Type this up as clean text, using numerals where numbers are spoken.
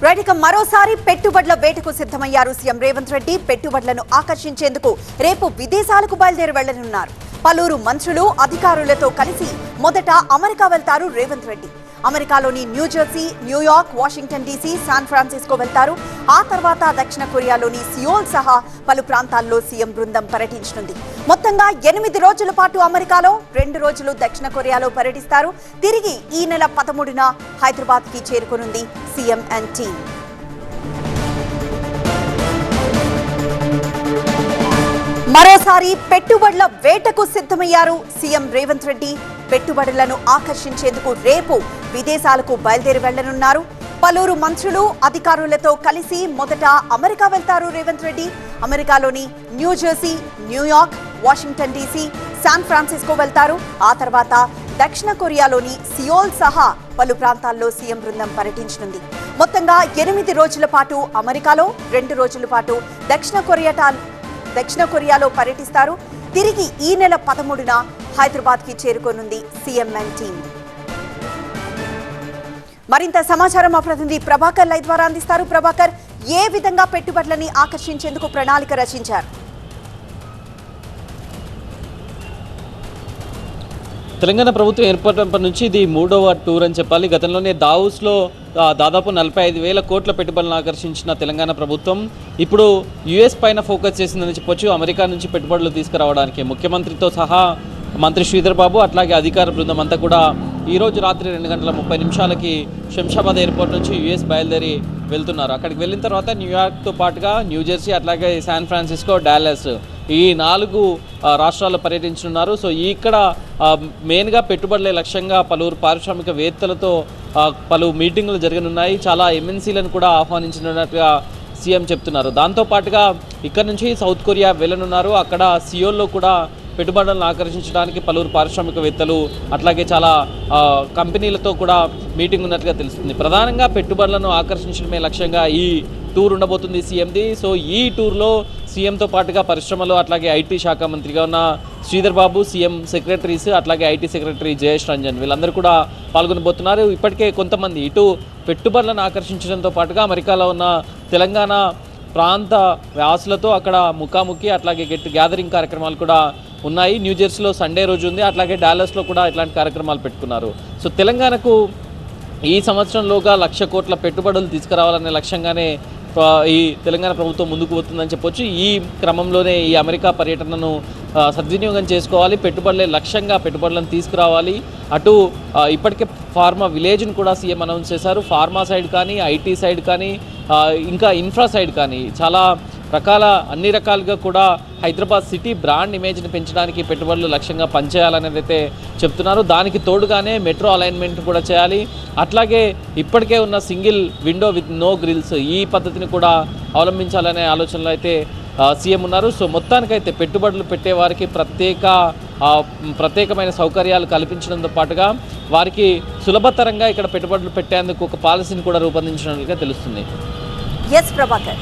Right, ఇక మరోసారి పెట్టుబడుల వేటకు సిద్ధమయ్యారు సీఎం రేవంత్ రెడ్డి. పెట్టుబడులను ఆకర్షించేందుకు రేపు విదేశాలకు బయలుదేరి వెళ్లనున్నారు. పలువురు మంత్రులు అధికారులతో కలిసి మొదట అమెరికా వెళ్తారు రేవంత్ రెడ్డి. అమెరికాలోని New Jersey, New York, Washington DC, San Francisco వెళ్తారు. ఆ తర్వాత దక్షిణ కొరియాలోని సియోల్ సహా పలు ప్రాంతాల్లో సీఎం బృందం పర్యటించనుంది. మొత్తంగా 8 రోజుల పాటు అమెరికాలో, 2 రోజులు దక్షిణ కొరియాలో పర్యటిస్తారు. తిరిగి ఈ నెల 13న హైదరాబాద్ కి చేరుకోనుంది సీఎం అండ్ టీం. మరోసారి పెట్టుబడుల వేటకు సిద్ధమయ్యారు సీఎం రేవంత్ రెడ్డి. పెట్టుబడులను ఆకర్షించేందుకు రేపు విదేశాలకు బయలుదేరి వెళ్లనున్నారు. పలువురు మంత్రులు అధికారులతో కలిసి మొదట అమెరికా వెళ్తారు రేవంత్ రెడ్డి. అమెరికాలోని New Jersey, New York, Washington DC, San Francisco వెళ్తారు. ఆ తర్వాత దక్షిణ కొరియాలోని సియోల్ సహా పలు ప్రాంతాల్లో సీఎం బృందం పర్యటించనుంది. మొత్తంగా 8 రోజుల పాటు అమెరికాలో, 2 రోజుల పాటు దక్షిణ కొరియాలో పర్యటిస్తారు. తిరిగి ఈ నెల 13న హైదరాబాద్ కి చేరుకోనుంది సీఎం అండ్ టీం. మరింత సమాచారం మా ప్రతినిధి ప్రభాకర్ లైవ్ ద్వారా అందిస్తారు. ప్రభాకర్, ఏ విధంగా పెట్టుబడులని ఆకర్షించేందుకు ప్రణాళిక రచించారు? తెలంగాణ ప్రభుత్వం ఏర్పడినప్పటి నుంచి ఇది 3వ టూర్ అని చెప్పాలి. గతంలోనే దావోస్లో దాదాపు 45,000 కోట్ల పెట్టుబడులను ఆకర్షించిన తెలంగాణ ప్రభుత్వం ఇప్పుడు యుఎస్ పైన ఫోకస్ చేసిందని చెప్పొచ్చు. అమెరికా నుంచి పెట్టుబడులు తీసుకురావడానికి ముఖ్యమంత్రితో సహా మంత్రి శ్రీధర్ బాబు అట్లాగే అధికార బృందం అంతా కూడా ఈరోజు రాత్రి 2:30 శంషాబాద్ ఎయిర్పోర్ట్ నుంచి యుఎస్ బయలుదేరి వెళ్తున్నారు. అక్కడికి వెళ్ళిన తర్వాత న్యూయార్క్తో పాటుగా న్యూజెర్సీ అట్లాగే శాన్ ఫ్రాన్సిస్కో, డాలస్ ఈ 4 రాష్ట్రాల్లో పర్యటించనున్నారు. సో ఇక్కడ మెయిన్గా పెట్టుబడులే లక్ష్యంగా పలువురు పారిశ్రామికవేత్తలతో పలు మీటింగులు జరగనున్నాయి. చాలా ఎంఎన్సీలను కూడా ఆహ్వానించినట్టుగా సీఎం చెప్తున్నారు. దాంతోపాటుగా ఇక్కడ నుంచి సౌత్ కొరియా వెళ్ళనున్నారు. అక్కడ సియోల్లో కూడా పెట్టుబడులను ఆకర్షించడానికి పలువురు పారిశ్రామికవేత్తలు అట్లాగే చాలా కంపెనీలతో కూడా మీటింగ్ ఉన్నట్లుగా తెలుస్తుంది. ప్రధానంగా పెట్టుబడులను ఆకర్షించడమే లక్ష్యంగా ఈ టూర్ ఉండబోతుంది సీఎంది. సో ఈ టూర్లో సీఎంతో పాటుగా పరిశ్రమలు అట్లాగే ఐటీ శాఖ మంత్రిగా ఉన్న శ్రీధర్ బాబు, సీఎం సెక్రటరీస్ అట్లాగే ఐటీ సెక్రటరీ జయేష్ రంజన్ వీళ్ళందరూ కూడా పాల్గొనబోతున్నారు. ఇప్పటికే కొంతమంది ఇటు పెట్టుబడులను ఆకర్షించడంతో పాటుగా అమెరికాలో ఉన్న తెలంగాణ ప్రాంత వ్యాసులతో అక్కడ ముఖాముఖి అట్లాగే గ్యాదరింగ్ కార్యక్రమాలు కూడా ఉన్నాయి. న్యూజెర్సీలో సండే రోజు ఉంది. అట్లాగే డాలస్లో కూడా ఇట్లాంటి కార్యక్రమాలు పెట్టుకున్నారు. సో తెలంగాణకు ఈ సంవత్సరంలోగా 1,00,000 కోట్ల పెట్టుబడులు తీసుకురావాలనే లక్ష్యంగానే ఈ తెలంగాణ ప్రభుత్వం ముందుకు పోతుందని చెప్పొచ్చు. ఈ క్రమంలోనే ఈ అమెరికా పర్యటనను సద్వినియోగం చేసుకోవాలి. పెట్టుబడులే లక్ష్యంగా పెట్టుబడులను తీసుకురావాలి. అటు ఇప్పటికే ఫార్మా విలేజ్ను కూడా సీఎం అనౌన్స్ చేశారు. ఫార్మా సైడ్ కానీ, ఐటీ సైడ్ కానీ, ఇంకా ఇన్ఫ్రా సైడ్ కానీ చాలా అన్ని రకాలుగా కూడా హైదరాబాద్ సిటీ బ్రాండ్ ఇమేజ్ని పెంచడానికి పెట్టుబడులు లక్ష్యంగా పనిచేయాలనేది అయితే చెప్తున్నారు. దానికి తోడుగానే మెట్రో అలైన్మెంట్ కూడా చేయాలి. అట్లాగే ఇప్పటికే ఉన్న single window with no grills ఈ పద్ధతిని కూడా అవలంబించాలనే ఆలోచనలో అయితే సీఎం ఉన్నారు. సో మొత్తానికైతే పెట్టుబడులు పెట్టే వారికి ప్రత్యేకమైన సౌకర్యాలు కల్పించడంతో పాటుగా వారికి సులభతరంగా ఇక్కడ పెట్టుబడులు పెట్టేందుకు ఒక పాలసీని కూడా రూపొందించినట్లుగా తెలుస్తుంది. ఎస్ ప్రభాకర్.